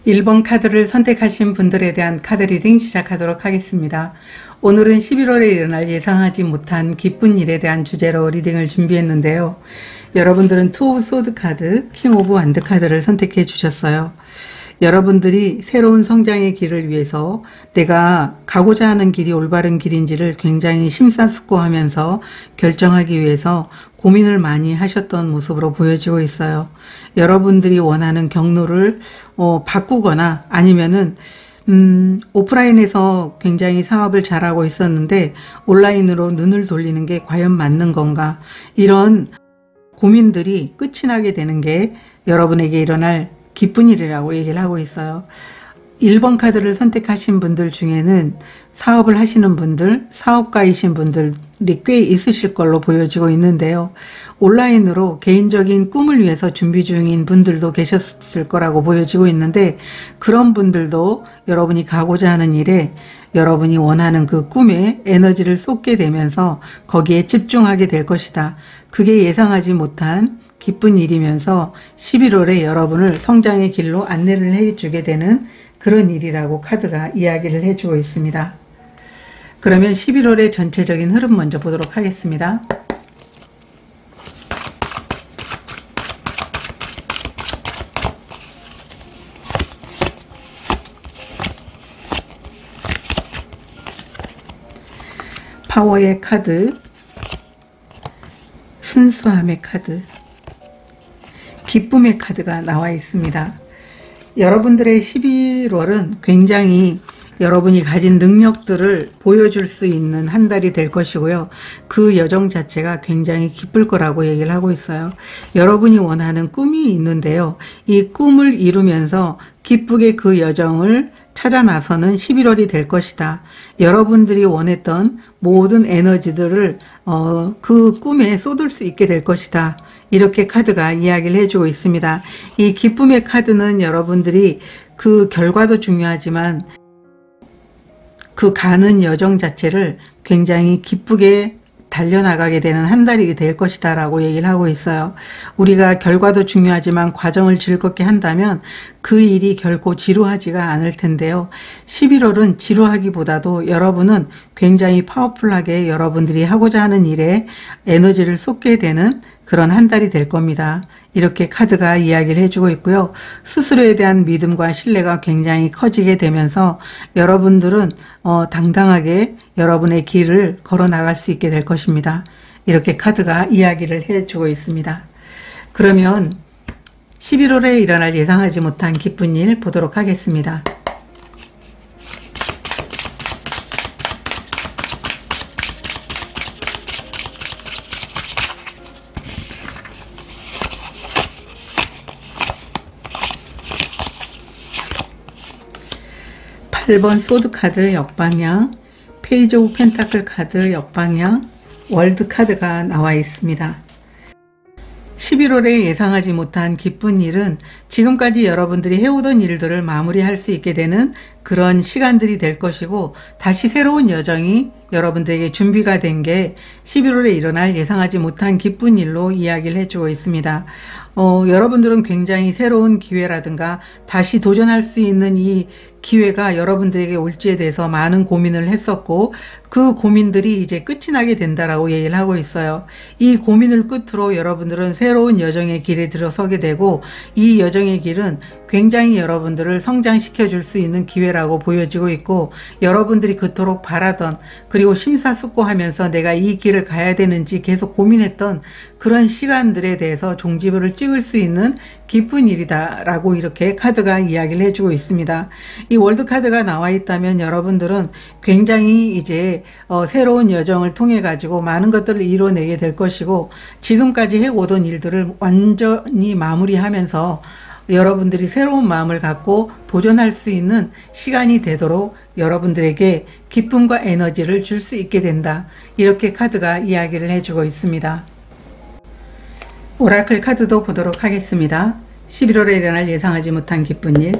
1번 카드를 선택하신 분들에 대한 카드 리딩 시작하도록 하겠습니다. 오늘은 11월에 일어날 예상하지 못한 기쁜 일에 대한 주제로 리딩을 준비했는데요. 여러분들은 투 오브 소드 카드, 킹 오브 완드 카드를 선택해 주셨어요. 여러분들이 새로운 성장의 길을 위해서 내가 가고자 하는 길이 올바른 길인지를 굉장히 심사숙고하면서 결정하기 위해서 고민을 많이 하셨던 모습으로 보여지고 있어요. 여러분들이 원하는 경로를 바꾸거나 아니면은 오프라인에서 굉장히 사업을 잘하고 있었는데 온라인으로 눈을 돌리는 게 과연 맞는 건가, 이런 고민들이 끝이 나게 되는 게 여러분에게 일어날 기쁜 일이라고 얘기를 하고 있어요. 1번 카드를 선택하신 분들 중에는 사업을 하시는 분들, 사업가이신 분들이 꽤 있으실 걸로 보여지고 있는데요. 온라인으로 개인적인 꿈을 위해서 준비 중인 분들도 계셨을 거라고 보여지고 있는데, 그런 분들도 여러분이 가고자 하는 일에 여러분이 원하는 그 꿈에 에너지를 쏟게 되면서 거기에 집중하게 될 것이다. 그게 예상하지 못한 기쁜 일이면서 11월에 여러분을 성장의 길로 안내를 해주게 되는 그런 일이라고 카드가 이야기를 해주고 있습니다. 그러면 11월의 전체적인 흐름 먼저 보도록 하겠습니다. 파워의 카드, 순수함의 카드, 기쁨의 카드가 나와 있습니다. 여러분들의 11월은 굉장히 여러분이 가진 능력들을 보여줄 수 있는 한 달이 될 것이고요. 그 여정 자체가 굉장히 기쁠 거라고 얘기를 하고 있어요. 여러분이 원하는 꿈이 있는데요. 이 꿈을 이루면서 기쁘게 그 여정을 찾아 나서는 11월이 될 것이다. 여러분들이 원했던 모든 에너지들을 그 꿈에 쏟을 수 있게 될 것이다. 이렇게 카드가 이야기를 해주고 있습니다. 이 기쁨의 카드는 여러분들이 그 결과도 중요하지만 그 가는 여정 자체를 굉장히 기쁘게 달려나가게 되는 한 달이 될 것이다 라고 얘기를 하고 있어요. 우리가 결과도 중요하지만 과정을 즐겁게 한다면 그 일이 결코 지루하지가 않을 텐데요. 11월은 지루하기보다도 여러분은 굉장히 파워풀하게 여러분들이 하고자 하는 일에 에너지를 쏟게 되는 그런 한 달이 될 겁니다. 이렇게 카드가 이야기를 해주고 있고요. 스스로에 대한 믿음과 신뢰가 굉장히 커지게 되면서 여러분들은 당당하게 여러분의 길을 걸어 나갈 수 있게 될 것입니다. 이렇게 카드가 이야기를 해주고 있습니다. 그러면 11월에 일어날 예상하지 못한 기쁜 일 보도록 하겠습니다. 일 번 소드 카드 역방향, 페이지 오브 펜타클 카드 역방향, 월드 카드가 나와 있습니다. 11월에 예상하지 못한 기쁜 일은 지금까지 여러분들이 해오던 일들을 마무리할 수 있게 되는 그런 시간들이 될 것이고, 다시 새로운 여정이 여러분들에게 준비가 된 게 11월에 일어날 예상하지 못한 기쁜 일로 이야기를 해주고 있습니다. 여러분들은 굉장히 새로운 기회라든가 다시 도전할 수 있는 이 기회가 여러분들에게 올지에 대해서 많은 고민을 했었고, 그 고민들이 이제 끝이 나게 된다라고 얘기를 하고 있어요. 이 고민을 끝으로 여러분들은 새로운 여정의 길에 들어서게 되고, 이 여정의 길은 굉장히 여러분들을 성장시켜 줄 수 있는 기회라고 보여지고 있고, 여러분들이 그토록 바라던, 그리고 심사숙고하면서 내가 이 길을 가야 되는지 계속 고민했던 그런 시간들에 대해서 종지부를 찍을 수 있는 기쁜 일이다 라고 이렇게 카드가 이야기를 해주고 있습니다. 이 월드 카드가 나와 있다면 여러분들은 굉장히 이제 새로운 여정을 통해 가지고 많은 것들을 이뤄내게 될 것이고, 지금까지 해오던 일들을 완전히 마무리하면서 여러분들이 새로운 마음을 갖고 도전할 수 있는 시간이 되도록 여러분들에게 기쁨과 에너지를 줄 수 있게 된다. 이렇게 카드가 이야기를 해주고 있습니다. 오라클 카드도 보도록 하겠습니다. 11월에 일어날 예상하지 못한 기쁜 일.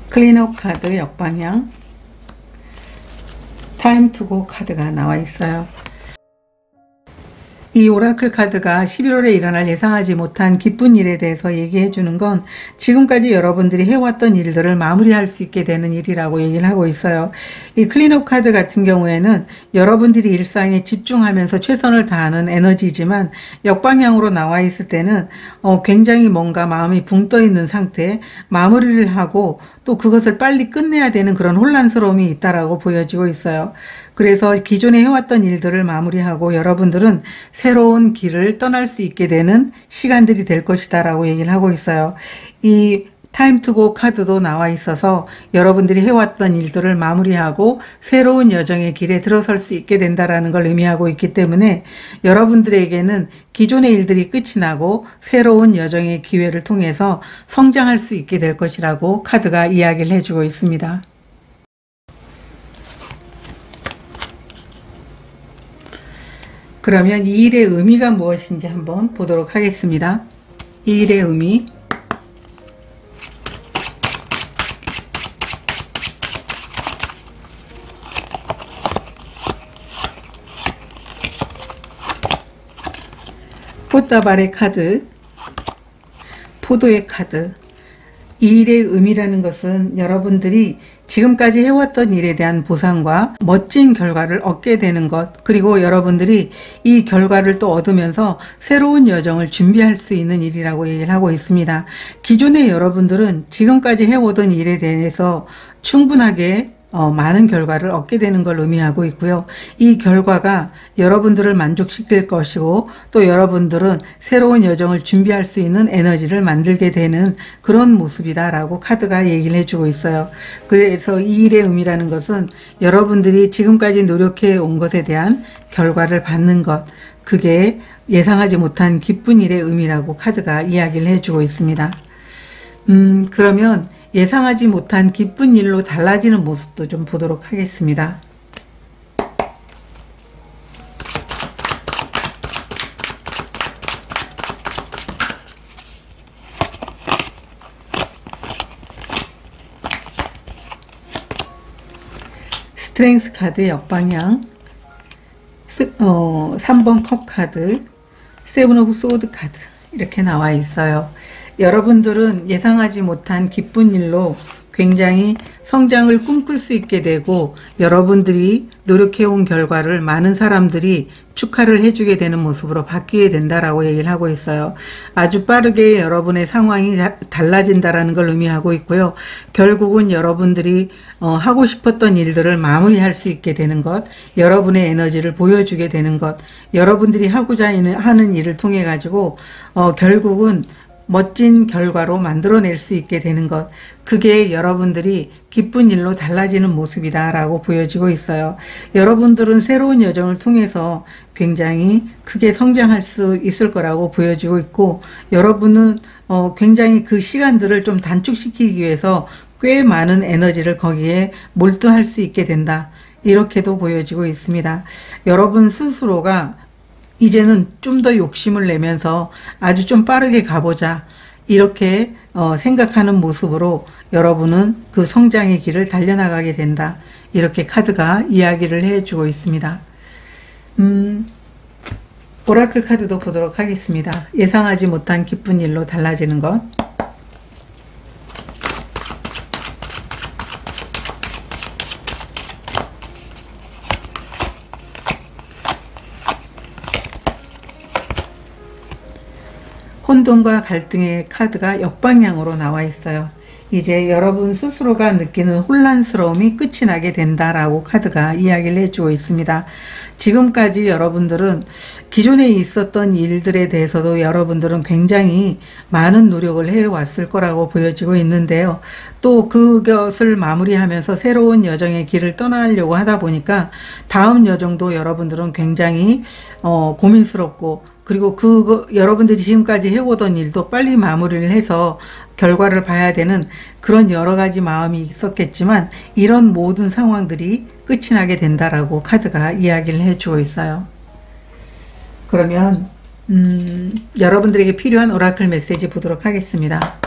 클린업 카드 역방향, 타임 투고 카드가 나와 있어요. 이 오라클 카드가 11월에 일어날 예상하지 못한 기쁜 일에 대해서 얘기해 주는 건 지금까지 여러분들이 해왔던 일들을 마무리할 수 있게 되는 일이라고 얘기를 하고 있어요. 이 클린업 카드 같은 경우에는 여러분들이 일상에 집중하면서 최선을 다하는 에너지지만 역방향으로 나와 있을 때는 굉장히 뭔가 마음이 붕 떠 있는 상태, 마무리를 하고 또 그것을 빨리 끝내야 되는 그런 혼란스러움이 있다라고 보여지고 있어요. 그래서 기존에 해왔던 일들을 마무리하고 여러분들은 새로운 길을 떠날 수 있게 되는 시간들이 될 것이다 라고 얘기를 하고 있어요. 이 타임 투고 카드도 나와 있어서 여러분들이 해왔던 일들을 마무리하고 새로운 여정의 길에 들어설 수 있게 된다라는 걸 의미하고 있기 때문에 여러분들에게는 기존의 일들이 끝이 나고 새로운 여정의 기회를 통해서 성장할 수 있게 될 것이라고 카드가 이야기를 해주고 있습니다. 그러면 이 일의 의미가 무엇인지 한번 보도록 하겠습니다. 이 일의 의미, 꽃다발의 카드, 포도의 카드. 이 일의 의미라는 것은 여러분들이 지금까지 해왔던 일에 대한 보상과 멋진 결과를 얻게 되는 것, 그리고 여러분들이 이 결과를 또 얻으면서 새로운 여정을 준비할 수 있는 일이라고 얘기를 하고 있습니다. 기존의 여러분들은 지금까지 해오던 일에 대해서 충분하게 많은 결과를 얻게 되는 걸 의미하고 있고요. 이 결과가 여러분들을 만족시킬 것이고 또 여러분들은 새로운 여정을 준비할 수 있는 에너지를 만들게 되는 그런 모습이다 라고 카드가 얘기를 해주고 있어요. 그래서 이 일의 의미라는 것은 여러분들이 지금까지 노력해 온 것에 대한 결과를 받는 것, 그게 예상하지 못한 기쁜 일의 의미라고 카드가 이야기를 해주고 있습니다. 그러면 예상하지 못한 기쁜 일로 달라지는 모습도 좀 보도록 하겠습니다. 스트렝스 카드 역방향, 3번 컵 카드, 세븐 오브 소드 카드 이렇게 나와 있어요. 여러분들은 예상하지 못한 기쁜 일로 굉장히 성장을 꿈꿀 수 있게 되고 여러분들이 노력해온 결과를 많은 사람들이 축하를 해주게 되는 모습으로 바뀌게 된다라고 얘기를 하고 있어요. 아주 빠르게 여러분의 상황이 달라진다라는 걸 의미하고 있고요. 결국은 여러분들이 하고 싶었던 일들을 마무리할 수 있게 되는 것, 여러분의 에너지를 보여주게 되는 것, 여러분들이 하고자 하는 일을 통해 가지고 결국은 멋진 결과로 만들어낼 수 있게 되는 것, 그게 여러분들이 기쁜 일로 달라지는 모습이다 라고 보여지고 있어요. 여러분들은 새로운 여정을 통해서 굉장히 크게 성장할 수 있을 거라고 보여지고 있고 여러분은 굉장히 그 시간들을 좀 단축시키기 위해서 꽤 많은 에너지를 거기에 몰두할 수 있게 된다, 이렇게도 보여지고 있습니다. 여러분 스스로가 이제는 좀 더 욕심을 내면서 아주 좀 빠르게 가보자, 이렇게 생각하는 모습으로 여러분은 그 성장의 길을 달려나가게 된다, 이렇게 카드가 이야기를 해주고 있습니다. 오라클 카드도 보도록 하겠습니다. 예상하지 못한 기쁜 일로 달라지는 것. 혼돈과 갈등의 카드가 역방향으로 나와 있어요. 이제 여러분 스스로가 느끼는 혼란스러움이 끝이 나게 된다라고 카드가 이야기를 해주고 있습니다. 지금까지 여러분들은 기존에 있었던 일들에 대해서도 여러분들은 굉장히 많은 노력을 해왔을 거라고 보여지고 있는데요. 또 그것을 마무리하면서 새로운 여정의 길을 떠나려고 하다 보니까 다음 여정도 여러분들은 굉장히 고민스럽고, 그리고 여러분들이 지금까지 해오던 일도 빨리 마무리를 해서 결과를 봐야 되는 그런 여러 가지 마음이 있었겠지만 이런 모든 상황들이 끝이 나게 된다라고 카드가 이야기를 해주고 있어요. 그러면 여러분들에게 필요한 오라클 메시지 보도록 하겠습니다.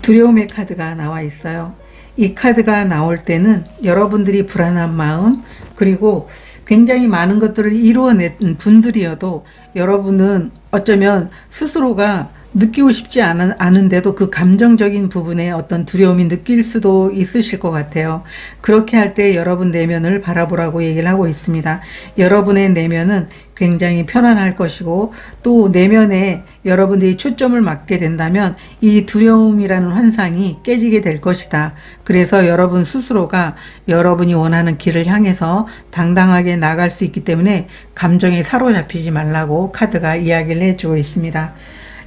두려움의 카드가 나와 있어요. 이 카드가 나올 때는 여러분들이 불안한 마음, 그리고 굉장히 많은 것들을 이루어낸 분들이어도 여러분은 어쩌면 스스로가 느끼고 싶지 않은데도 그 감정적인 부분에 어떤 두려움이 느낄 수도 있으실 것 같아요. 그렇게 할 때 여러분 내면을 바라보라고 얘기를 하고 있습니다. 여러분의 내면은 굉장히 편안할 것이고, 또 내면에 여러분들이 초점을 맞게 된다면 이 두려움이라는 환상이 깨지게 될 것이다. 그래서 여러분 스스로가 여러분이 원하는 길을 향해서 당당하게 나갈 수 있기 때문에 감정에 사로잡히지 말라고 카드가 이야기를 해주고 있습니다.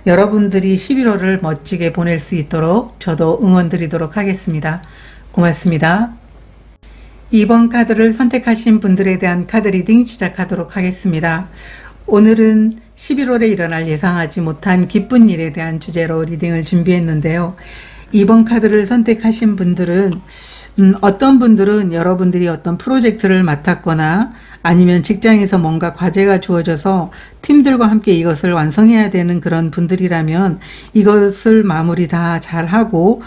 여러분들이 11월을 멋지게 보낼 수 있도록 저도 응원 드리도록 하겠습니다. 고맙습니다. 2번 카드를 선택하신 분들에 대한 카드 리딩 시작하도록 하겠습니다. 오늘은 11월에 일어날 예상하지 못한 기쁜 일에 대한 주제로 리딩을 준비했는데요. 2번 카드를 선택하신 분들은 어떤 분들은 여러분들이 어떤 프로젝트를 맡았거나 아니면 직장에서 뭔가 과제가 주어져서 팀들과 함께 이것을 완성해야 되는 그런 분들이라면 이것을 마무리 다 잘하고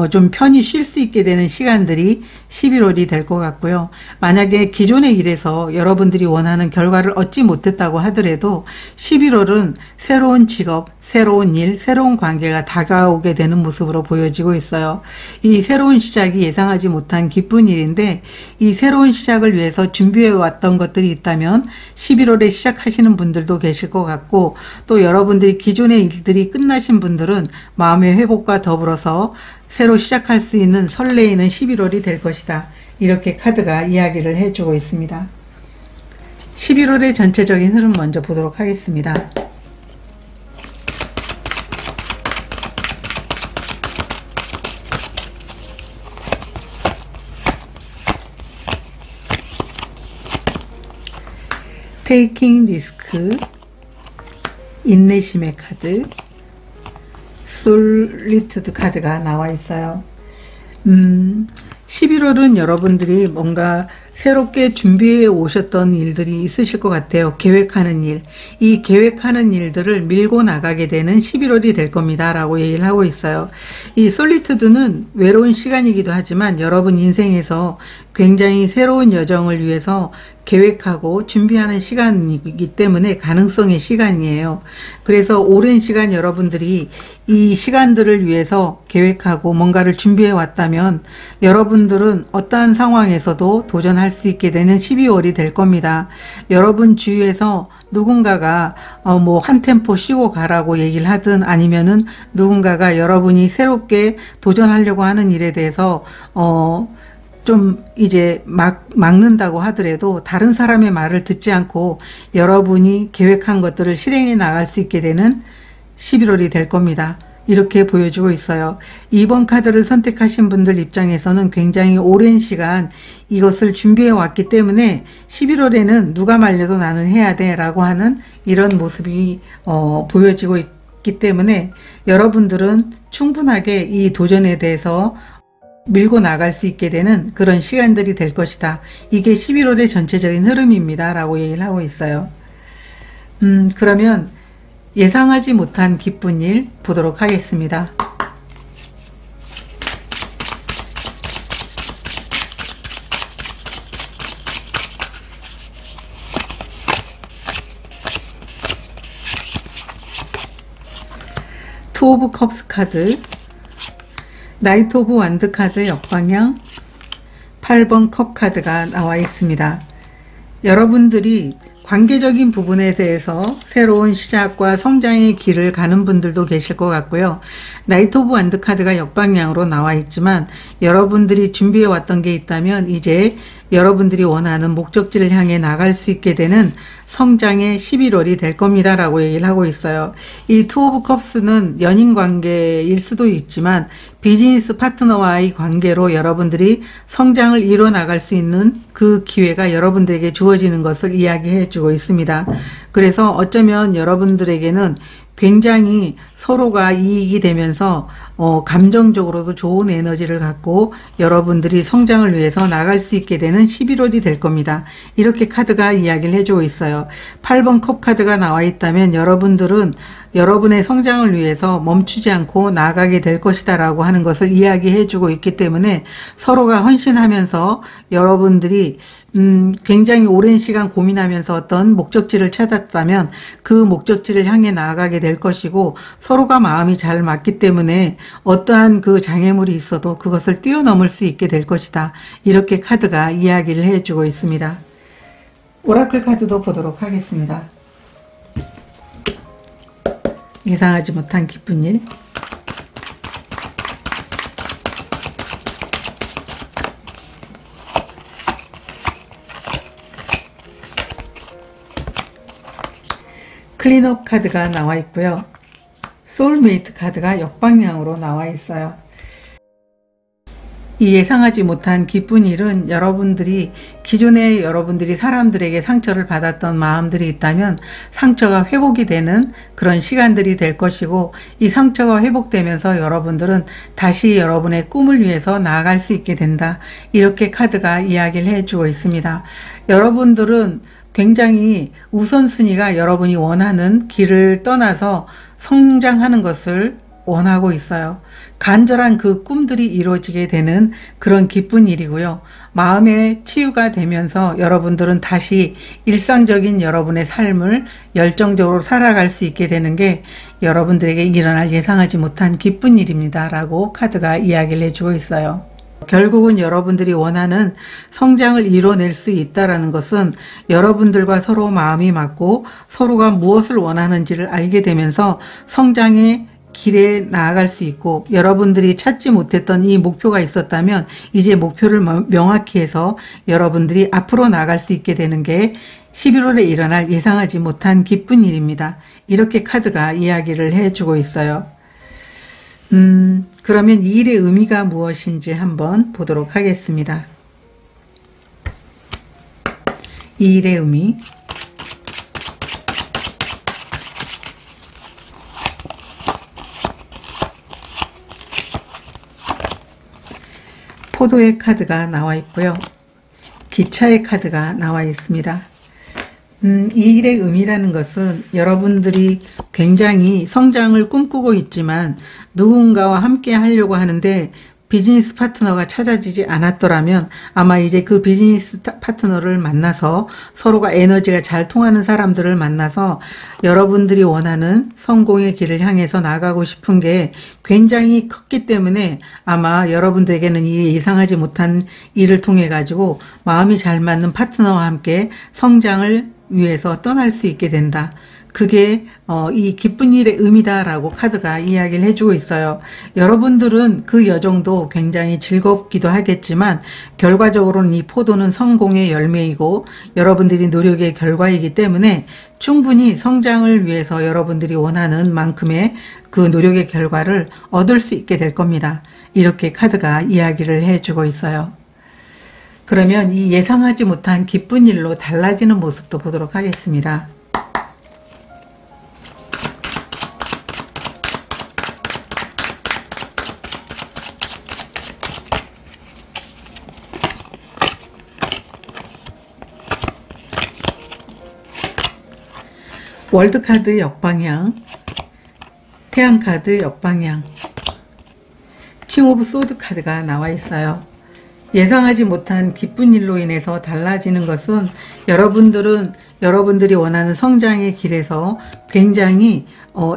좀 편히 쉴 수 있게 되는 시간들이 11월이 될 것 같고요. 만약에 기존의 일에서 여러분들이 원하는 결과를 얻지 못했다고 하더라도 11월은 새로운 직업, 새로운 일, 새로운 관계가 다가오게 되는 모습으로 보여지고 있어요. 이 새로운 시작이 예상하지 못한 기쁜 일인데, 이 새로운 시작을 위해서 준비해 왔던 것들이 있다면 11월에 시작하시는 분들도 계실 것 같고, 또 여러분들이 기존의 일들이 끝나신 분들은 마음의 회복과 더불어서 새로 시작할 수 있는 설레이는 11월이 될 것이다. 이렇게 카드가 이야기를 해주고 있습니다. 11월의 전체적인 흐름 먼저 보도록 하겠습니다. 테이킹 리스크, 인내심의 카드, 솔리투드 카드가 나와 있어요. 11월은 여러분들이 뭔가 새롭게 준비해 오셨던 일들이 있으실 것 같아요. 계획하는 일. 이 계획하는 일들을 밀고 나가게 되는 11월이 될 겁니다. 라고 얘기를 하고 있어요. 이 솔리투드는 외로운 시간이기도 하지만 여러분 인생에서 굉장히 새로운 여정을 위해서 계획하고 준비하는 시간이기 때문에 가능성의 시간이에요. 그래서 오랜 시간 여러분들이 이 시간들을 위해서 계획하고 뭔가를 준비해 왔다면 여러분들은 어떠한 상황에서도 도전할 수 있게 되는 12월이 될 겁니다. 여러분 주위에서 누군가가 뭐 한 템포 쉬고 가라고 얘기를 하든, 아니면은 누군가가 여러분이 새롭게 도전하려고 하는 일에 대해서 좀 이제 막는다고 하더라도 다른 사람의 말을 듣지 않고 여러분이 계획한 것들을 실행해 나갈 수 있게 되는 11월이 될 겁니다. 이렇게 보여주고 있어요. 2번 카드를 선택하신 분들 입장에서는 굉장히 오랜 시간 이것을 준비해 왔기 때문에 11월에는 누가 말려도 나는 해야 돼 라고 하는 이런 모습이 보여지고 있기 때문에 여러분들은 충분하게 이 도전에 대해서 밀고 나갈 수 있게 되는 그런 시간들이 될 것이다. 이게 11월의 전체적인 흐름입니다. 라고 얘기를 하고 있어요. 그러면 예상하지 못한 기쁜 일 보도록 하겠습니다. 투 오브 컵스 카드, 나이트 오브 완드 카드 역방향, 8번 컵 카드가 나와 있습니다. 여러분들이 관계적인 부분에 대해서 새로운 시작과 성장의 길을 가는 분들도 계실 것 같고요. 나이트 오브 완드 카드가 역방향으로 나와 있지만 여러분들이 준비해 왔던 게 있다면 이제 여러분들이 원하는 목적지를 향해 나갈 수 있게 되는 성장의 11월이 될 겁니다. 라고 얘기를 하고 있어요. 이 투 오브 컵스는 연인 관계일 수도 있지만 비즈니스 파트너와의 관계로 여러분들이 성장을 이뤄 나갈 수 있는 그 기회가 여러분들에게 주어지는 것을 이야기해 주고 있습니다. 그래서 어쩌면 여러분들에게는 굉장히 서로가 이익이 되면서 감정적으로도 좋은 에너지를 갖고 여러분들이 성장을 위해서 나갈 수 있게 되는 11월이 될 겁니다. 이렇게 카드가 이야기를 해주고 있어요. 8번 컵 카드가 나와 있다면 여러분들은 여러분의 성장을 위해서 멈추지 않고 나아가게 될 것이다 라고 하는 것을 이야기해 주고 있기 때문에 서로가 헌신하면서 여러분들이 굉장히 오랜 시간 고민하면서 어떤 목적지를 찾았다면 그 목적지를 향해 나아가게 될 것이고, 서로가 마음이 잘 맞기 때문에 어떠한 그 장애물이 있어도 그것을 뛰어넘을 수 있게 될 것이다. 이렇게 카드가 이야기를 해주고 있습니다. 오라클 카드도 보도록 하겠습니다. 예상하지 못한 기쁜 일. 클린업 카드가 나와 있고요. 소울메이트 카드가 역방향으로 나와 있어요. 이 예상하지 못한 기쁜 일은 여러분들이 기존에 여러분들이 사람들에게 상처를 받았던 마음들이 있다면 상처가 회복이 되는 그런 시간들이 될 것이고, 이 상처가 회복되면서 여러분들은 다시 여러분의 꿈을 위해서 나아갈 수 있게 된다. 이렇게 카드가 이야기를 해주고 있습니다. 여러분들은 굉장히 우선순위가 여러분이 원하는 길을 떠나서 성장하는 것을 원하고 있어요. 간절한 그 꿈들이 이루어지게 되는 그런 기쁜 일이고요. 마음의 치유가 되면서 여러분들은 다시 일상적인 여러분의 삶을 열정적으로 살아갈 수 있게 되는 게 여러분들에게 일어날 예상하지 못한 기쁜 일입니다. 라고 카드가 이야기를 해주고 있어요. 결국은 여러분들이 원하는 성장을 이뤄낼 수 있다는 것은 여러분들과 서로 마음이 맞고 서로가 무엇을 원하는지를 알게 되면서 성장의 길에 나아갈 수 있고, 여러분들이 찾지 못했던 이 목표가 있었다면 이제 목표를 명확히 해서 여러분들이 앞으로 나아갈 수 있게 되는 게 11월에 일어날 예상하지 못한 기쁜 일입니다. 이렇게 카드가 이야기를 해주고 있어요. 그러면 이 일의 의미가 무엇인지 한번 보도록 하겠습니다. 이 일의 의미. 포도의 카드가 나와 있고요. 기차의 카드가 나와 있습니다. 이 일의 의미라는 것은 여러분들이 굉장히 성장을 꿈꾸고 있지만 누군가와 함께 하려고 하는데 비즈니스 파트너가 찾아지지 않았더라면 아마 이제 그 비즈니스 파트너를 만나서 서로가 에너지가 잘 통하는 사람들을 만나서 여러분들이 원하는 성공의 길을 향해서 나가고 싶은 게 굉장히 컸기 때문에 아마 여러분들에게는 이 예상하지 못한 일을 통해 가지고 마음이 잘 맞는 파트너와 함께 성장을 위해서 떠날 수 있게 된다. 그게 이 기쁜 일의 의미다라고 카드가 이야기를 해주고 있어요. 여러분들은 그 여정도 굉장히 즐겁기도 하겠지만 결과적으로는 이 포도는 성공의 열매이고 여러분들이 노력의 결과이기 때문에 충분히 성장을 위해서 여러분들이 원하는 만큼의 그 노력의 결과를 얻을 수 있게 될 겁니다. 이렇게 카드가 이야기를 해주고 있어요. 그러면 이 예상하지 못한 기쁜 일로 달라지는 모습도 보도록 하겠습니다. 월드카드 역방향, 태양카드 역방향, 킹 오브 소드 카드가 나와 있어요. 예상하지 못한 기쁜 일로 인해서 달라지는 것은 여러분들은 여러분들이 원하는 성장의 길에서 굉장히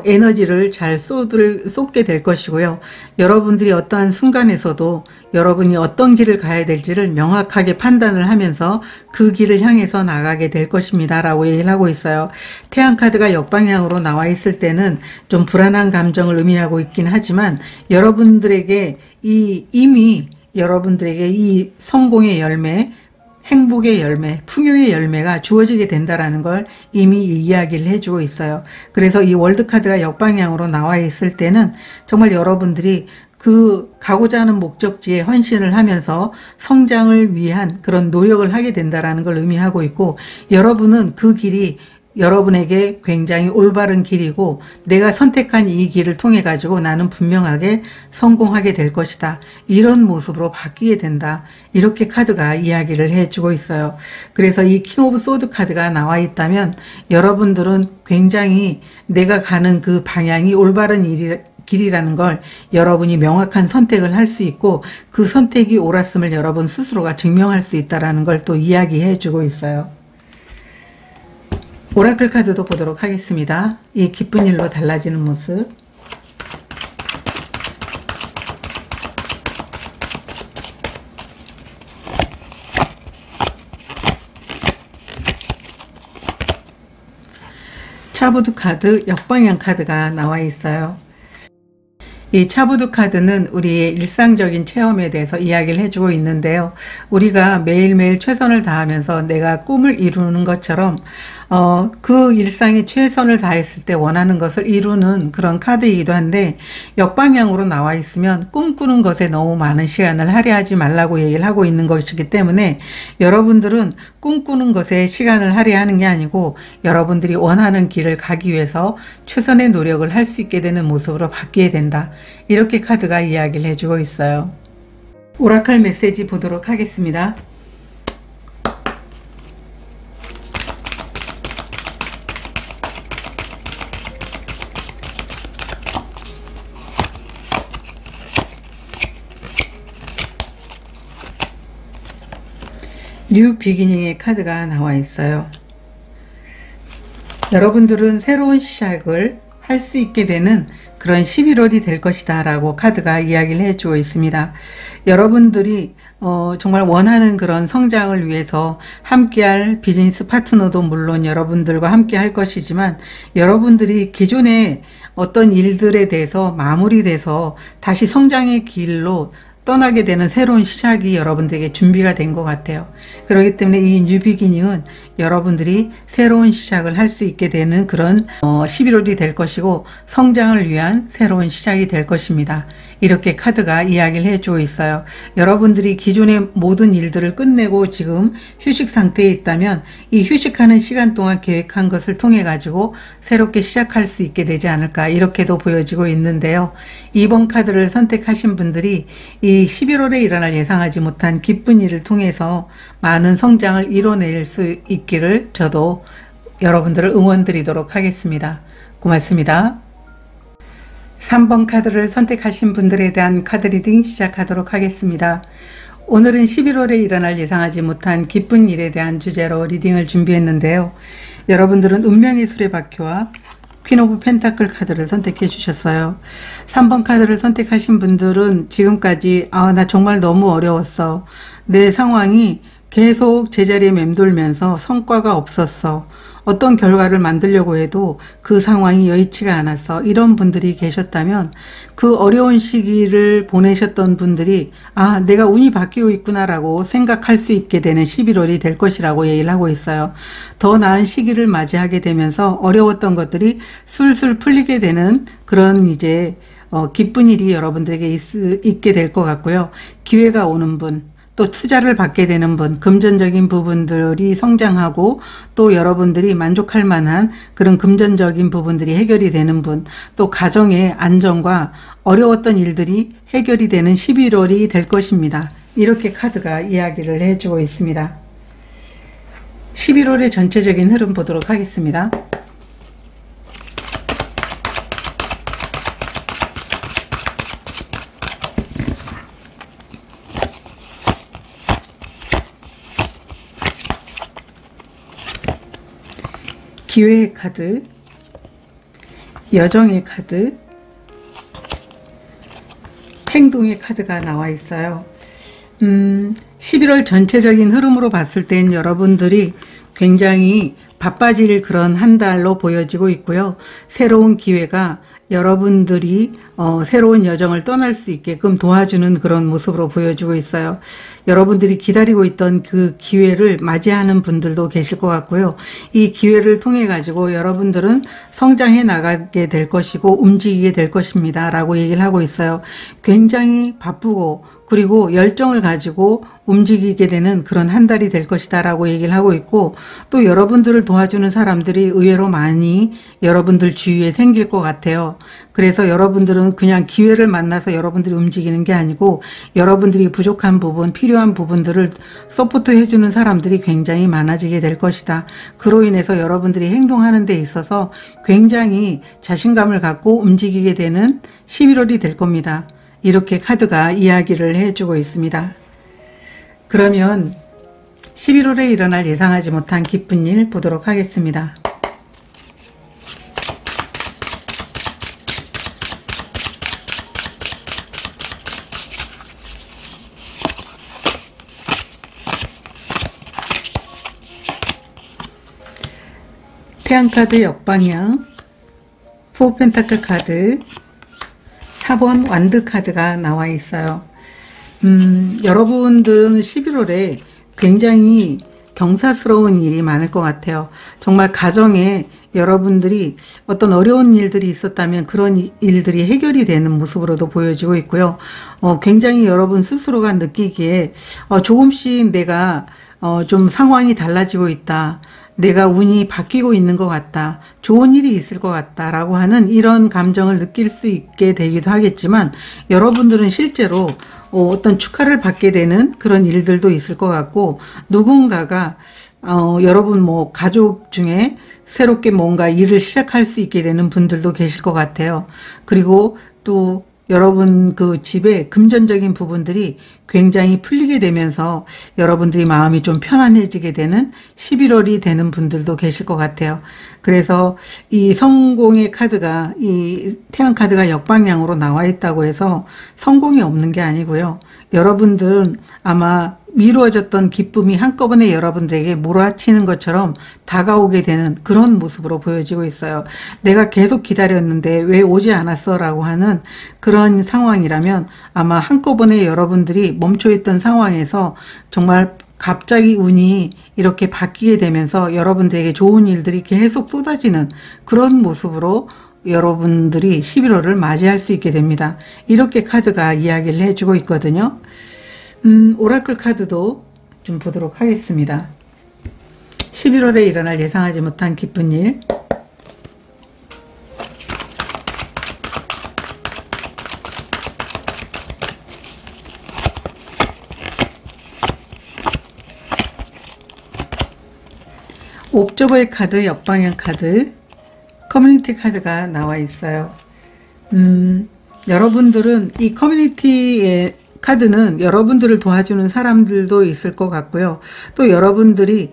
에너지를 잘 쏟게 될 것이고요. 여러분들이 어떠한 순간에서도 여러분이 어떤 길을 가야 될지를 명확하게 판단을 하면서 그 길을 향해서 나가게 될 것입니다. 라고 얘기를 하고 있어요. 태양카드가 역방향으로 나와 있을 때는 좀 불안한 감정을 의미하고 있긴 하지만 여러분들에게 이미 여러분들에게 이 성공의 열매, 행복의 열매, 풍요의 열매가 주어지게 된다라는 걸 이미 이야기를 해주고 있어요. 그래서 이 월드카드가 역방향으로 나와 있을 때는 정말 여러분들이 그 가고자 하는 목적지에 헌신을 하면서 성장을 위한 그런 노력을 하게 된다라는 걸 의미하고 있고, 여러분은 그 길이 여러분에게 굉장히 올바른 길이고 내가 선택한 이 길을 통해 가지고 나는 분명하게 성공하게 될 것이다. 이런 모습으로 바뀌게 된다. 이렇게 카드가 이야기를 해주고 있어요. 그래서 이 킹 오브 소드 카드가 나와 있다면 여러분들은 굉장히 내가 가는 그 방향이 올바른 길이라는 걸 여러분이 명확한 선택을 할 수 있고 그 선택이 옳았음을 여러분 스스로가 증명할 수 있다는 걸 또 이야기해 주고 있어요. 오라클 카드도 보도록 하겠습니다. 이 기쁜 일로 달라지는 모습. 차부두 카드, 역방향 카드가 나와 있어요. 이 차부두 카드는 우리의 일상적인 체험에 대해서 이야기를 해주고 있는데요. 우리가 매일매일 최선을 다하면서 내가 꿈을 이루는 것처럼 그 일상에 최선을 다했을 때 원하는 것을 이루는 그런 카드이기도 한데 역방향으로 나와 있으면 꿈꾸는 것에 너무 많은 시간을 할애하지 말라고 얘기를 하고 있는 것이기 때문에 여러분들은 꿈꾸는 것에 시간을 할애하는 게 아니고 여러분들이 원하는 길을 가기 위해서 최선의 노력을 할 수 있게 되는 모습으로 바뀌게 된다. 이렇게 카드가 이야기를 해주고 있어요. 오라클 메시지 보도록 하겠습니다. 뉴 비기닝의 카드가 나와 있어요. 여러분들은 새로운 시작을 할 수 있게 되는 그런 11월이 될 것이다 라고 카드가 이야기를 해주고 있습니다. 여러분들이 정말 원하는 그런 성장을 위해서 함께할 비즈니스 파트너도 물론 여러분들과 함께 할 것이지만 여러분들이 기존의 어떤 일들에 대해서 마무리돼서 다시 성장의 길로 떠나게 되는 새로운 시작이 여러분들에게 준비가 된 것 같아요. 그렇기 때문에 이 뉴비기닝은 여러분들이 새로운 시작을 할 수 있게 되는 그런 11월이 될 것이고 성장을 위한 새로운 시작이 될 것입니다. 이렇게 카드가 이야기를 해주고 있어요. 여러분들이 기존의 모든 일들을 끝내고 지금 휴식 상태에 있다면 이 휴식하는 시간 동안 계획한 것을 통해 가지고 새롭게 시작할 수 있게 되지 않을까 이렇게도 보여지고 있는데요. 2번 카드를 선택하신 분들이 이 11월에 일어날 예상하지 못한 기쁜 일을 통해서 많은 성장을 이뤄낼 수 있기를 저도 여러분들을 응원드리도록 하겠습니다. 고맙습니다. 3번 카드를 선택하신 분들에 대한 카드 리딩 시작하도록 하겠습니다. 오늘은 11월에 일어날 예상하지 못한 기쁜 일에 대한 주제로 리딩을 준비했는데요. 여러분들은 운명의 수레바퀴와 퀸 오브 펜타클 카드를 선택해 주셨어요. 3번 카드를 선택하신 분들은 지금까지 나 정말 너무 어려웠어. 내 상황이 계속 제자리에 맴돌면서 성과가 없었어. 어떤 결과를 만들려고 해도 그 상황이 여의치가 않았어. 이런 분들이 계셨다면 그 어려운 시기를 보내셨던 분들이 내가 운이 바뀌고 있구나 라고 생각할 수 있게 되는 11월이 될 것이라고 얘기를 하고 있어요. 더 나은 시기를 맞이하게 되면서 어려웠던 것들이 술술 풀리게 되는 그런 이제 기쁜 일이 여러분들에게 있게 될 것 같고요. 기회가 오는 분, 또 투자를 받게 되는 분, 금전적인 부분들이 성장하고 또 여러분들이 만족할 만한 그런 금전적인 부분들이 해결이 되는 분, 또 가정의 안정과 어려웠던 일들이 해결이 되는 11월이 될 것입니다. 이렇게 카드가 이야기를 해주고 있습니다. 11월의 전체적인 흐름 보도록 하겠습니다. 기회의 카드, 여정의 카드, 행동의 카드가 나와 있어요. 11월 전체적인 흐름으로 봤을 땐 여러분들이 굉장히 바빠질 그런 한 달로 보여지고 있고요. 새로운 기회가 여러분들이 새로운 여정을 떠날 수 있게끔 도와주는 그런 모습으로 보여지고 있어요. 여러분들이 기다리고 있던 그 기회를 맞이하는 분들도 계실 것 같고요. 이 기회를 통해 가지고 여러분들은 성장해 나가게 될 것이고 움직이게 될 것입니다 라고 얘기를 하고 있어요. 굉장히 바쁘고 그리고 열정을 가지고 움직이게 되는 그런 한 달이 될 것이다 라고 얘기를 하고 있고, 또 여러분들을 도와주는 사람들이 의외로 많이 여러분들 주위에 생길 것 같아요. 그래서 여러분들은 그냥 기회를 만나서 여러분들이 움직이는 게 아니고 여러분들이 부족한 부분, 필요한 부분들을 서포트 해주는 사람들이 굉장히 많아지게 될 것이다. 그로 인해서 여러분들이 행동하는 데 있어서 굉장히 자신감을 갖고 움직이게 되는 11월이 될 겁니다. 이렇게 카드가 이야기를 해주고 있습니다. 그러면 11월에 일어날 예상하지 못한 기쁜 일 보도록 하겠습니다. 태양카드 역방향, 4 펜타클 카드, 4번 완드 카드가 나와 있어요. 여러분들은 11월에 굉장히 경사스러운 일이 많을 것 같아요. 정말 가정에 여러분들이 어떤 어려운 일들이 있었다면 그런 일들이 해결이 되는 모습으로도 보여지고 있고요. 굉장히 여러분 스스로가 느끼기에 조금씩 내가 좀 상황이 달라지고 있다. 내가 운이 바뀌고 있는 것 같다. 좋은 일이 있을 것 같다. 라고 하는 이런 감정을 느낄 수 있게 되기도 하겠지만, 여러분들은 실제로 어떤 축하를 받게 되는 그런 일들도 있을 것 같고, 누군가가 여러분 가족 중에 새롭게 뭔가 일을 시작할 수 있게 되는 분들도 계실 것 같아요. 그리고 또 여러분 그 집에 금전적인 부분들이 굉장히 풀리게 되면서 여러분들이 마음이 좀 편안해지게 되는 11월이 되는 분들도 계실 것 같아요. 그래서 이 성공의 카드가, 이 태양 카드가 역방향으로 나와 있다고 해서 성공이 없는 게 아니고요. 여러분들은 아마 미루어졌던 기쁨이 한꺼번에 여러분들에게 몰아치는 것처럼 다가오게 되는 그런 모습으로 보여지고 있어요. 내가 계속 기다렸는데 왜 오지 않았어? 라고 하는 그런 상황이라면 아마 한꺼번에 여러분들이 멈춰있던 상황에서 정말 갑자기 운이 이렇게 바뀌게 되면서 여러분들에게 좋은 일들이 계속 쏟아지는 그런 모습으로 여러분들이 11월을 맞이할 수 있게 됩니다. 이렇게 카드가 이야기를 해주고 있거든요. 오라클 카드도 좀 보도록 하겠습니다. 11월에 일어날 예상하지 못한 기쁜 일. 옵저버의 카드, 역방향 카드, 커뮤니티 카드가 나와 있어요. 여러분들은 이 커뮤니티의 카드는 여러분들을 도와주는 사람들도 있을 것 같고요. 또 여러분들이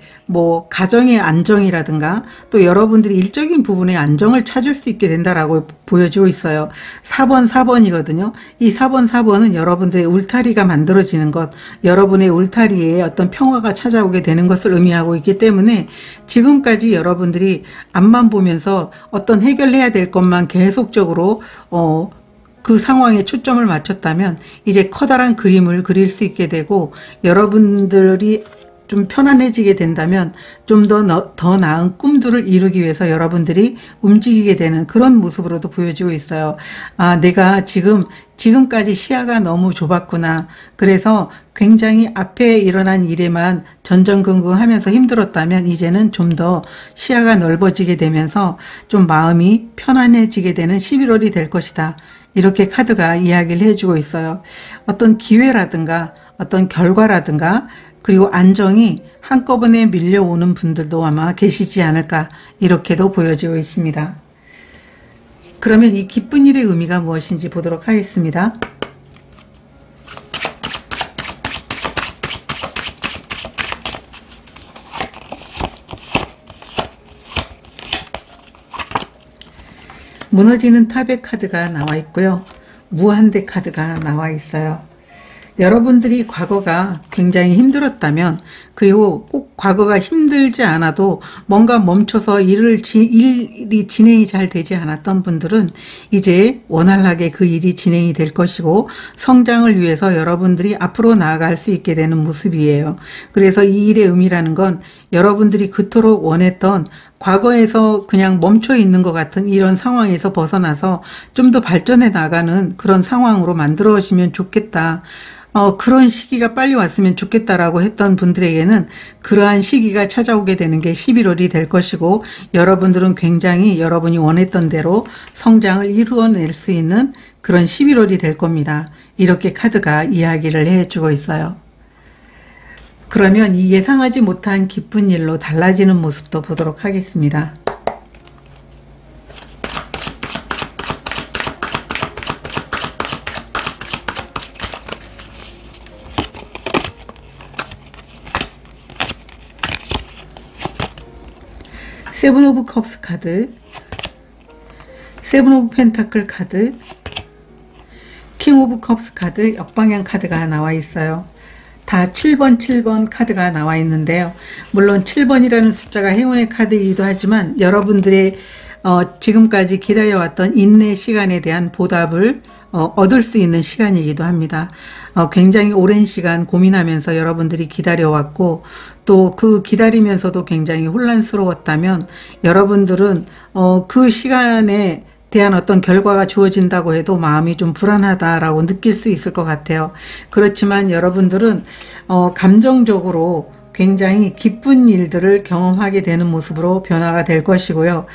가정의 안정이라든가 또 여러분들이 일적인 부분의 안정을 찾을 수 있게 된다라고 보여지고 있어요. 4번이거든요. 이 4번은 여러분들의 울타리가 만들어지는 것, 여러분의 울타리에 어떤 평화가 찾아오게 되는 것을 의미하고 있기 때문에 지금까지 여러분들이 앞만 보면서 어떤 해결해야 될 것만 계속적으로 그 상황에 초점을 맞췄다면 이제 커다란 그림을 그릴 수 있게 되고, 여러분들이 좀 편안해지게 된다면 좀 더 나은 꿈들을 이루기 위해서 여러분들이 움직이게 되는 그런 모습으로도 보여지고 있어요. 아, 내가 지금까지 시야가 너무 좁았구나. 그래서 굉장히 앞에 일어난 일에만 전전긍긍하면서 힘들었다면 이제는 좀 더 시야가 넓어지게 되면서 좀 마음이 편안해지게 되는 11월이 될 것이다. 이렇게 카드가 이야기를 해주고 있어요. 어떤 기회라든가 어떤 결과라든가 그리고 안정이 한꺼번에 밀려오는 분들도 아마 계시지 않을까, 이렇게도 보여지고 있습니다. 그러면 이 기쁜 일의 의미가 무엇인지 보도록 하겠습니다. 무너지는 탑의 카드가 나와 있고요. 무한대 카드가 나와 있어요. 여러분들이 과거가 굉장히 힘들었다면, 그리고 꼭 과거가 힘들지 않아도 뭔가 멈춰서 일이 진행이 잘 되지 않았던 분들은 이제 원활하게 그 일이 진행이 될 것이고, 성장을 위해서 여러분들이 앞으로 나아갈 수 있게 되는 모습이에요. 그래서 이 일의 의미라는 건 여러분들이 그토록 원했던 과거에서 그냥 멈춰 있는 것 같은 이런 상황에서 벗어나서 좀 더 발전해 나가는 그런 상황으로 만들어지면 좋겠다. 그런 시기가 빨리 왔으면 좋겠다라고 했던 분들에게는 그러한 시기가 찾아오게 되는 게 11월이 될 것이고, 여러분들은 굉장히 여러분이 원했던 대로 성장을 이루어낼 수 있는 그런 11월이 될 겁니다. 이렇게 카드가 이야기를 해주고 있어요. 그러면 이 예상하지 못한 기쁜 일로 달라지는 모습도 보도록 하겠습니다. 세븐 오브 컵스 카드, 세븐 오브 펜타클 카드, 킹 오브 컵스 카드, 역방향 카드가 나와 있어요. 다 7번 카드가 나와 있는데요. 물론 7번이라는 숫자가 행운의 카드이기도 하지만 여러분들의 지금까지 기다려왔던 인내 시간에 대한 보답을 얻을 수 있는 시간이기도 합니다. 굉장히 오랜 시간 고민하면서 여러분들이 기다려왔고, 또 그 기다리면서도 굉장히 혼란스러웠다면 여러분들은 그 시간에 대한 어떤 결과가 주어진다고 해도 마음이 좀 불안하다라고 느낄 수 있을 것 같아요. 그렇지만 여러분들은 감정적으로 굉장히 기쁜 일들을 경험하게 되는 모습으로 변화가 될 것이고요.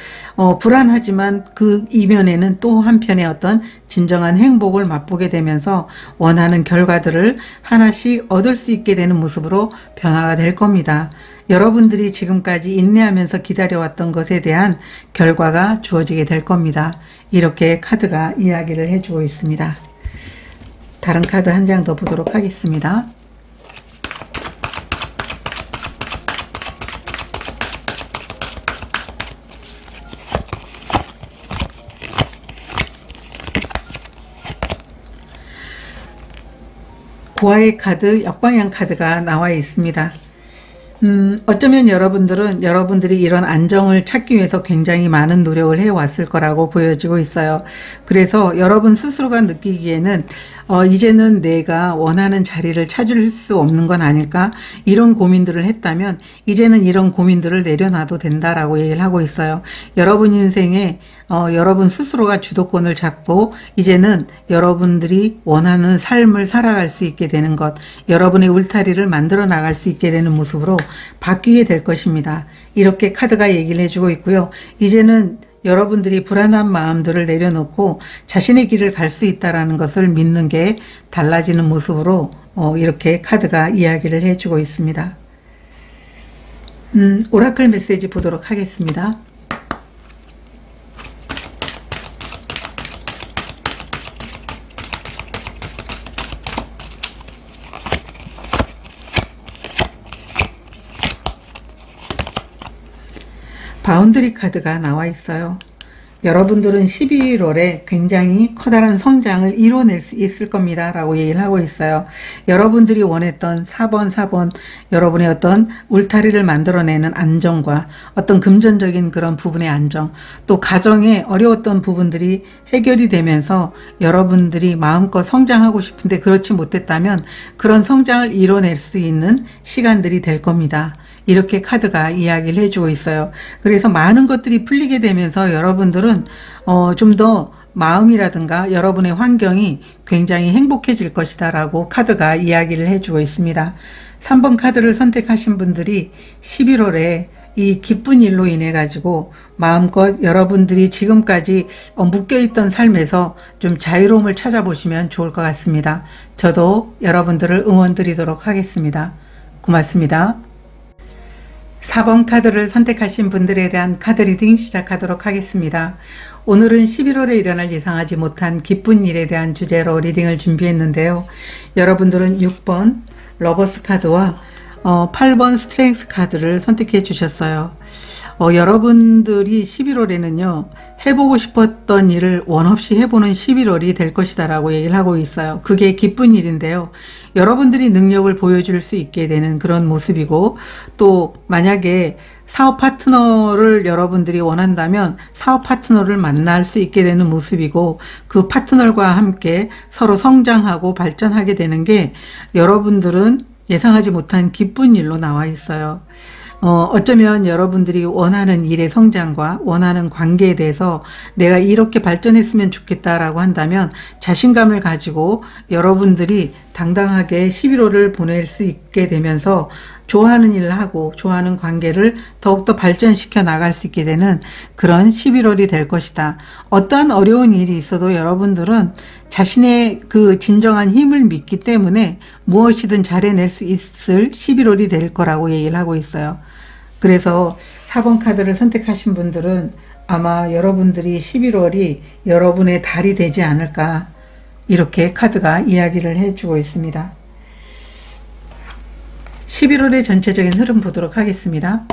불안하지만 그 이면에는 또 한편의 어떤 진정한 행복을 맛보게 되면서 원하는 결과들을 하나씩 얻을 수 있게 되는 모습으로 변화가 될 겁니다. 여러분들이 지금까지 인내하면서 기다려왔던 것에 대한 결과가 주어지게 될 겁니다. 이렇게 카드가 이야기를 해주고 있습니다. 다른 카드 한 장 더 보도록 하겠습니다. 고아의 카드, 역방향 카드가 나와 있습니다. 어쩌면 여러분들은 여러분들이 이런 안정을 찾기 위해서 굉장히 많은 노력을 해왔을 거라고 보여지고 있어요. 그래서 여러분 스스로가 느끼기에는 이제는 내가 원하는 자리를 찾을 수 없는 건 아닐까? 이런 고민들을 했다면 이제는 이런 고민들을 내려놔도 된다라고 얘기를 하고 있어요. 여러분 인생에 여러분 스스로가 주도권을 잡고 이제는 여러분들이 원하는 삶을 살아갈 수 있게 되는 것, 여러분의 울타리를 만들어 나갈 수 있게 되는 모습으로 바뀌게 될 것입니다. 이렇게 카드가 얘기를 해주고 있고요. 이제는 여러분들이 불안한 마음들을 내려놓고 자신의 길을 갈 수 있다는 것을 믿는 게 달라지는 모습으로 이렇게 카드가 이야기를 해주고 있습니다. 오라클 메시지 보도록 하겠습니다. 바운드리 카드가 나와 있어요. 여러분들은 11월에 굉장히 커다란 성장을 이뤄낼 수 있을 겁니다 라고 얘기를 하고 있어요. 여러분들이 원했던 4번 여러분의 어떤 울타리를 만들어내는 안정과 어떤 금전적인 그런 부분의 안정, 또 가정에 어려웠던 부분들이 해결이 되면서 여러분들이 마음껏 성장하고 싶은데 그렇지 못했다면 그런 성장을 이뤄낼 수 있는 시간들이 될 겁니다. 이렇게 카드가 이야기를 해주고 있어요. 그래서 많은 것들이 풀리게 되면서 여러분들은 좀 더 마음이라든가 여러분의 환경이 굉장히 행복해질 것이다 라고 카드가 이야기를 해주고 있습니다. 3번 카드를 선택하신 분들이 11월에 이 기쁜 일로 인해 가지고 마음껏 여러분들이 지금까지 묶여있던 삶에서 좀 자유로움을 찾아보시면 좋을 것 같습니다. 저도 여러분들을 응원 드리도록 하겠습니다. 고맙습니다. 4번 카드를 선택하신 분들에 대한 카드 리딩 시작하도록 하겠습니다. 오늘은 11월에 일어날 예상하지 못한 기쁜 일에 대한 주제로 리딩을 준비했는데요. 여러분들은 6번 러버스 카드와 8번 스트렝스 카드를 선택해 주셨어요. 여러분들이 11월에는요, 해보고 싶었던 일을 원 없이 해보는 11월이 될 것이다 라고 얘기를 하고 있어요. 그게 기쁜 일인데요. 여러분들이 능력을 보여줄 수 있게 되는 그런 모습이고, 또 만약에 사업 파트너를 여러분들이 원한다면 사업 파트너를 만날 수 있게 되는 모습이고, 그 파트너와 함께 서로 성장하고 발전하게 되는 게 여러분들은 예상하지 못한 기쁜 일로 나와 있어요. 어쩌면 여러분들이 원하는 일의 성장과 원하는 관계에 대해서 내가 이렇게 발전했으면 좋겠다라고 한다면 자신감을 가지고 여러분들이 당당하게 11월을 보낼 수 있게 되면서 좋아하는 일을 하고 좋아하는 관계를 더욱더 발전시켜 나갈 수 있게 되는 그런 11월이 될 것이다. 어떠한 어려운 일이 있어도 여러분들은 자신의 그 진정한 힘을 믿기 때문에 무엇이든 잘해낼 수 있을 11월이 될 거라고 얘기를 하고 있어요. 그래서 4번 카드를 선택하신 분들은 아마 여러분들이 11월이 여러분의 달이 되지 않을까, 이렇게 카드가 이야기를 해주고 있습니다. 11월의 전체적인 흐름 보도록 하겠습니다.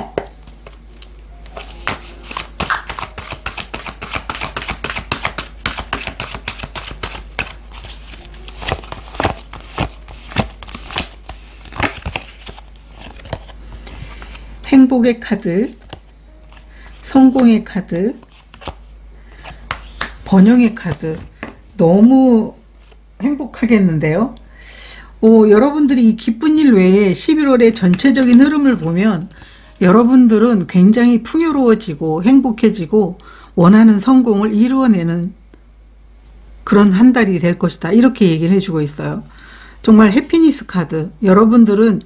행복의 카드, 성공의 카드, 번영의 카드. 너무 행복하겠는데요. 여러분들이 이 기쁜 일 외에 11월의 전체적인 흐름을 보면 여러분들은 굉장히 풍요로워지고 행복해지고 원하는 성공을 이루어내는 그런 한 달이 될 것이다, 이렇게 얘기를 해주고 있어요. 정말 해피니스 카드. 여러분들은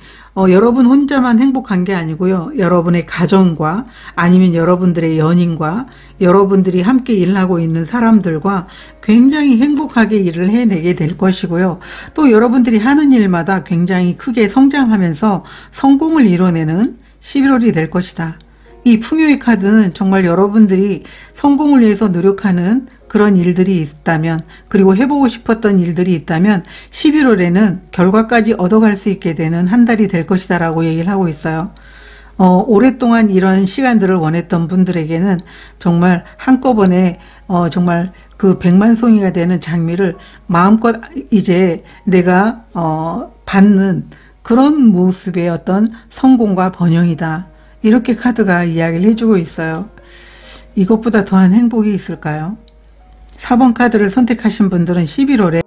여러분 혼자만 행복한 게 아니고요, 여러분의 가정과 아니면 여러분들의 연인과 여러분들이 함께 일하고 있는 사람들과 굉장히 행복하게 일을 해내게 될 것이고요, 또 여러분들이 하는 일마다 굉장히 크게 성장하면서 성공을 이뤄내는 11월이 될 것이다. 이 풍요의 카드는 정말 여러분들이 성공을 위해서 노력하는 그런 일들이 있다면, 그리고 해보고 싶었던 일들이 있다면 11월에는 결과까지 얻어갈 수 있게 되는 한 달이 될 것이다 라고 얘기를 하고 있어요. 오랫동안 이런 시간들을 원했던 분들에게는 정말 한꺼번에 정말 그 백만송이가 되는 장미를 마음껏 이제 내가 받는 그런 모습의 어떤 성공과 번영이다, 이렇게 카드가 이야기를 해주고 있어요. 이것보다 더한 행복이 있을까요? 4번 카드를 선택하신 분들은 11월에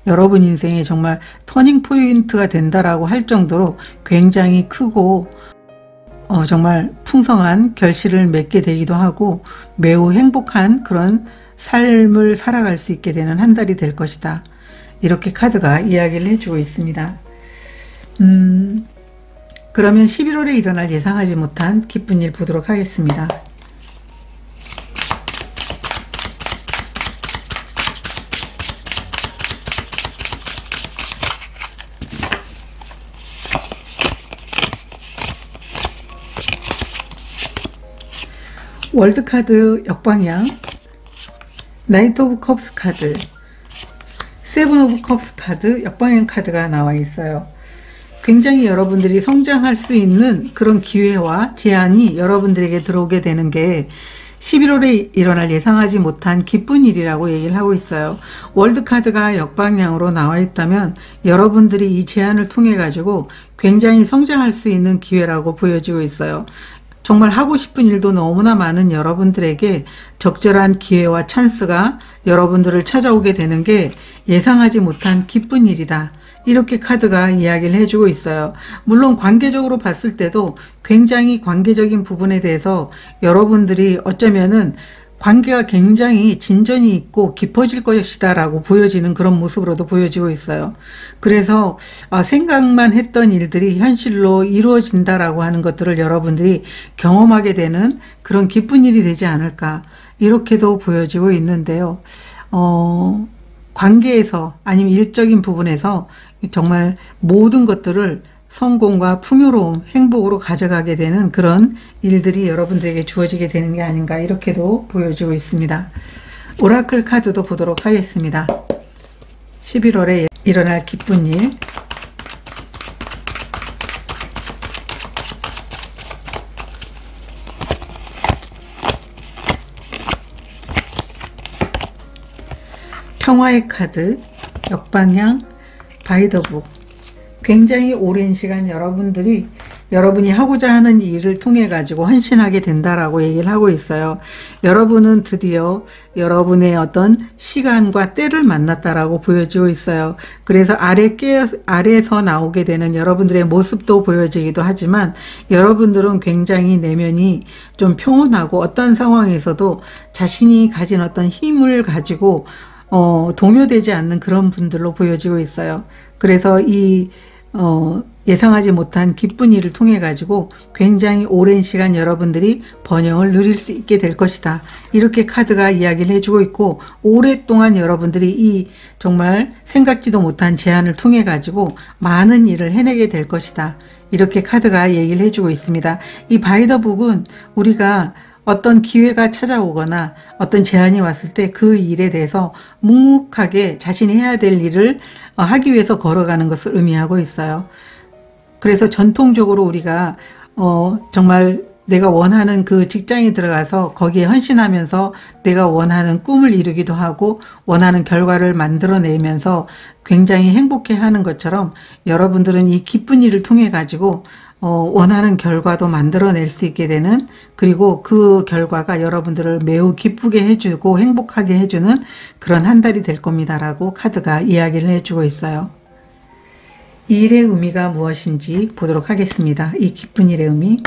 여러분 인생에 정말 터닝 포인트가 된다라고 할 정도로 굉장히 크고 정말 풍성한 결실을 맺게 되기도 하고 매우 행복한 그런 삶을 살아갈 수 있게 되는 한 달이 될 것이다, 이렇게 카드가 이야기를 해주고 있습니다. 그러면 11월에 일어날 예상하지 못한 기쁜 일 보도록 하겠습니다. 월드 카드 역방향, 나이트 오브 컵스 카드, 세븐 오브 컵스 카드 역방향 카드가 나와 있어요. 굉장히 여러분들이 성장할 수 있는 그런 기회와 제안이 여러분들에게 들어오게 되는 게 11월에 일어날 예상하지 못한 기쁜 일이라고 얘기를 하고 있어요. 월드 카드가 역방향으로 나와 있다면 여러분들이 이 제안을 통해 가지고 굉장히 성장할 수 있는 기회라고 보여지고 있어요. 정말 하고 싶은 일도 너무나 많은 여러분들에게 적절한 기회와 찬스가 여러분들을 찾아오게 되는 게 예상하지 못한 기쁜 일이다, 이렇게 카드가 이야기를 해주고 있어요. 물론 관계적으로 봤을 때도 굉장히 관계적인 부분에 대해서 여러분들이 어쩌면은 관계가 굉장히 진전이 있고 깊어질 것이다 라고 보여지는 그런 모습으로도 보여지고 있어요. 그래서 생각만 했던 일들이 현실로 이루어진다라고 하는 것들을 여러분들이 경험하게 되는 그런 기쁜 일이 되지 않을까, 이렇게도 보여지고 있는데요. 관계에서 아니면 일적인 부분에서 정말 모든 것들을 성공과 풍요로움, 행복으로 가져가게 되는 그런 일들이 여러분들에게 주어지게 되는 게 아닌가, 이렇게도 보여지고 있습니다. 오라클 카드도 보도록 하겠습니다. 11월에 일어날 기쁜 일. 평화의 카드, 역방향, 바이 더 북. 굉장히 오랜 시간 여러분이 하고자 하는 일을 통해 가지고 헌신하게 된다라고 얘기를 하고 있어요. 여러분은 드디어 여러분의 어떤 시간과 때를 만났다라고 보여지고 있어요. 그래서 아래에서 나오게 되는 여러분들의 모습도 보여지기도 하지만, 여러분들은 굉장히 내면이 좀 평온하고 어떤 상황에서도 자신이 가진 어떤 힘을 가지고 동요되지 않는 그런 분들로 보여지고 있어요. 그래서 예상하지 못한 기쁜 일을 통해 가지고 굉장히 오랜 시간 여러분들이 번영을 누릴 수 있게 될 것이다. 이렇게 카드가 이야기를 해주고 있고, 오랫동안 여러분들이 정말 생각지도 못한 제안을 통해 가지고 많은 일을 해내게 될 것이다. 이렇게 카드가 얘기를 해주고 있습니다. 이 바이 더 북은 우리가 어떤 기회가 찾아오거나 어떤 제안이 왔을 때 그 일에 대해서 묵묵하게 자신이 해야 될 일을 하기 위해서 걸어가는 것을 의미하고 있어요. 그래서 전통적으로 우리가 정말 내가 원하는 그 직장에 들어가서 거기에 헌신하면서 내가 원하는 꿈을 이루기도 하고 원하는 결과를 만들어내면서 굉장히 행복해하는 것처럼, 여러분들은 이 기쁜 일을 통해 가지고 원하는 결과도 만들어낼 수 있게 되는, 그리고 그 결과가 여러분들을 매우 기쁘게 해주고 행복하게 해주는 그런 한 달이 될 겁니다라고 카드가 이야기를 해주고 있어요. 이 일의 의미가 무엇인지 보도록 하겠습니다. 이 기쁜 일의 의미.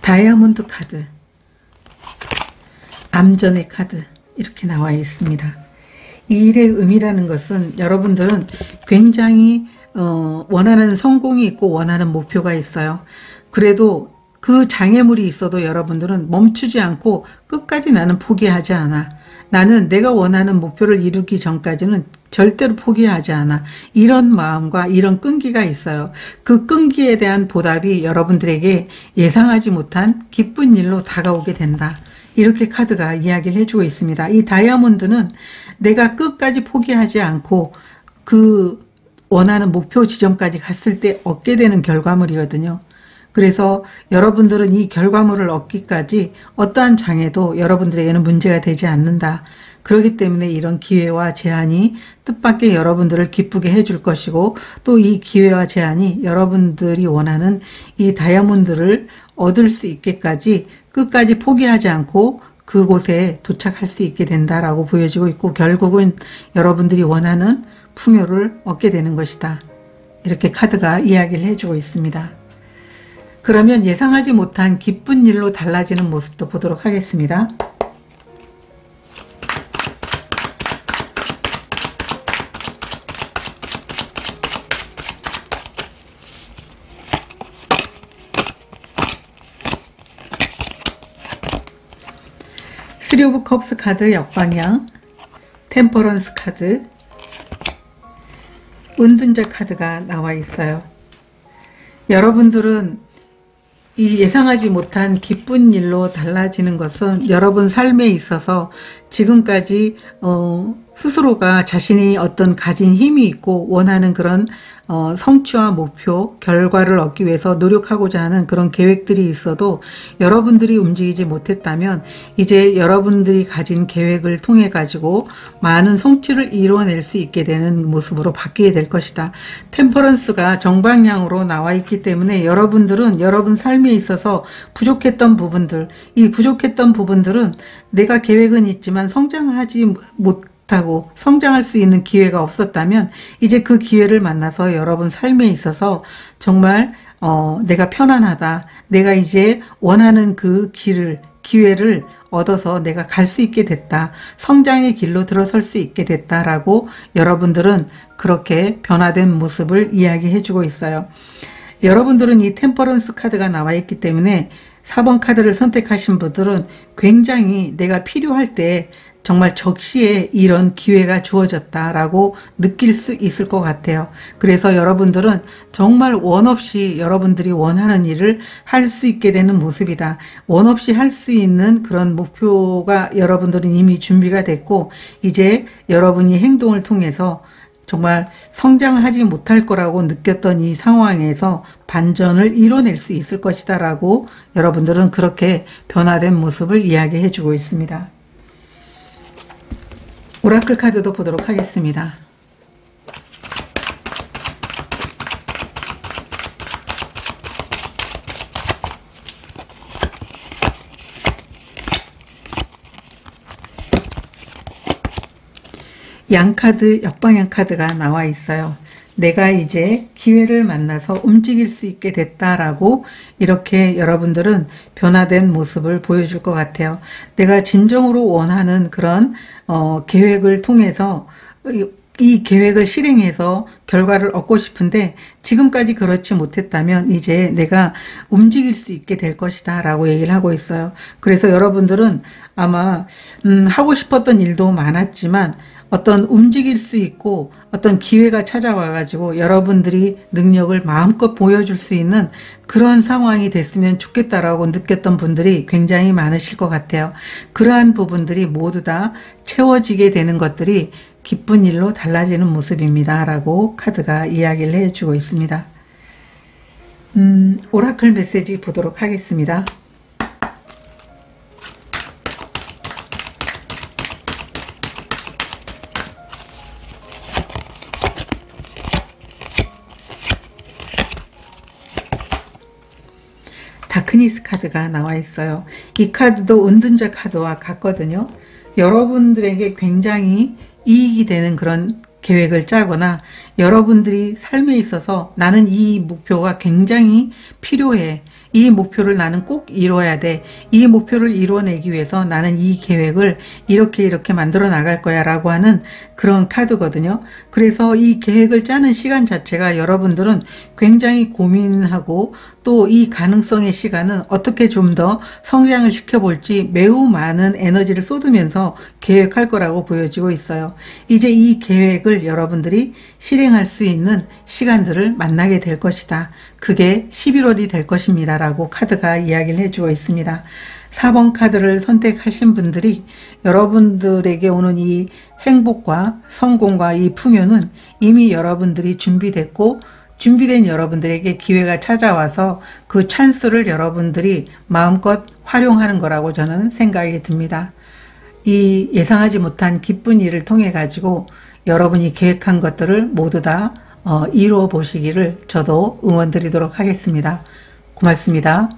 다이아몬드 카드, 암전의 카드, 이렇게 나와 있습니다. 이 일의 의미라는 것은, 여러분들은 굉장히 원하는 성공이 있고 원하는 목표가 있어요. 그래도 그 장애물이 있어도 여러분들은 멈추지 않고 끝까지 나는 포기하지 않아. 나는 내가 원하는 목표를 이루기 전까지는 절대로 포기하지 않아. 이런 마음과 이런 끈기가 있어요. 그 끈기에 대한 보답이 여러분들에게 예상하지 못한 기쁜 일로 다가오게 된다. 이렇게 카드가 이야기를 해주고 있습니다. 이 다이아몬드는 내가 끝까지 포기하지 않고 그 원하는 목표 지점까지 갔을 때 얻게 되는 결과물이거든요. 그래서 여러분들은 이 결과물을 얻기까지 어떠한 장애도 여러분들에게는 문제가 되지 않는다. 그렇기 때문에 이런 기회와 제한이 뜻밖의 여러분들을 기쁘게 해줄 것이고, 또 이 기회와 제한이 여러분들이 원하는 이 다이아몬드를 얻을 수 있게까지 끝까지 포기하지 않고 그곳에 도착할 수 있게 된다라고 보여지고 있고, 결국은 여러분들이 원하는 풍요를 얻게 되는 것이다. 이렇게 카드가 이야기를 해주고 있습니다. 그러면 예상하지 못한 기쁜 일로 달라지는 모습도 보도록 하겠습니다. 쓰리 오브 컵스 카드 역방향, 템퍼런스 카드, 은둔자 카드가 나와 있어요. 여러분들은 이 예상하지 못한 기쁜 일로 달라지는 것은 여러분 삶에 있어서 지금까지 스스로가 자신이 어떤 가진 힘이 있고 원하는 그런 성취와 목표, 결과를 얻기 위해서 노력하고자 하는 그런 계획들이 있어도 여러분들이 움직이지 못했다면, 이제 여러분들이 가진 계획을 통해 가지고 많은 성취를 이루어낼 수 있게 되는 모습으로 바뀌게 될 것이다. 템퍼런스가 정방향으로 나와 있기 때문에 여러분들은 여러분 삶에 있어서 부족했던 부분들, 이 부족했던 부분들은 내가 계획은 있지만 성장하지 못하고 성장할 수 있는 기회가 없었다면, 이제 그 기회를 만나서 여러분 삶에 있어서 정말 내가 편안하다, 내가 이제 원하는 그 기회를 얻어서 내가 갈 수 있게 됐다, 성장의 길로 들어설 수 있게 됐다라고 여러분들은 그렇게 변화된 모습을 이야기해 주고 있어요. 여러분들은 이 템퍼런스 카드가 나와 있기 때문에 4번 카드를 선택하신 분들은 굉장히 내가 필요할 때 정말 적시에 이런 기회가 주어졌다라고 느낄 수 있을 것 같아요. 그래서 여러분들은 정말 원 없이 여러분들이 원하는 일을 할 수 있게 되는 모습이다. 원 없이 할 수 있는 그런 목표가 여러분들은 이미 준비가 됐고, 이제 여러분이 행동을 통해서 정말 성장하지 못할 거라고 느꼈던 이 상황에서 반전을 이뤄낼 수 있을 것이다 라고 여러분들은 그렇게 변화된 모습을 이야기해 주고 있습니다. 오라클 카드도 보도록 하겠습니다. 양카드, 역방향 카드가 나와 있어요. 내가 이제 기회를 만나서 움직일 수 있게 됐다라고 이렇게 여러분들은 변화된 모습을 보여줄 것 같아요. 내가 진정으로 원하는 그런 계획을 통해서 이 계획을 실행해서 결과를 얻고 싶은데 지금까지 그렇지 못했다면 이제 내가 움직일 수 있게 될 것이다 라고 얘기를 하고 있어요. 그래서 여러분들은 아마 하고 싶었던 일도 많았지만 어떤 움직일 수 있고 어떤 기회가 찾아와 가지고 여러분들이 능력을 마음껏 보여줄 수 있는 그런 상황이 됐으면 좋겠다라고 느꼈던 분들이 굉장히 많으실 것 같아요. 그러한 부분들이 모두 다 채워지게 되는 것들이 기쁜 일로 달라지는 모습입니다 라고 카드가 이야기를 해주고 있습니다. 오라클 메시지 보도록 하겠습니다. 다크니스 카드가 나와 있어요. 이 카드도 은둔자 카드와 같거든요. 여러분들에게 굉장히 이익이 되는 그런 계획을 짜거나 여러분들이 삶에 있어서 나는 이 목표가 굉장히 필요해. 이 목표를 나는 꼭 이뤄야 돼. 이 목표를 이뤄내기 위해서 나는 이 계획을 이렇게 만들어 나갈 거야 라고 하는 그런 카드거든요. 그래서 이 계획을 짜는 시간 자체가 여러분들은 굉장히 고민하고 또 이 가능성의 시간은 어떻게 좀 더 성장을 시켜볼지 매우 많은 에너지를 쏟으면서 계획할 거라고 보여지고 있어요. 이제 이 계획을 여러분들이 실행할 수 있는 시간들을 만나게 될 것이다. 그게 11월이 될 것입니다 라고 카드가 이야기를 해주고 있습니다. 4번 카드를 선택하신 분들이 여러분들에게 오는 이 행복과 성공과 이 풍요는 이미 여러분들이 준비됐고 준비된 여러분들에게 기회가 찾아와서 그 찬스를 여러분들이 마음껏 활용하는 거라고 저는 생각이 듭니다. 이 예상하지 못한 기쁜 일을 통해 가지고 여러분이 계획한 것들을 모두 다 이루어 보시기를 저도 응원드리도록 하겠습니다. 고맙습니다.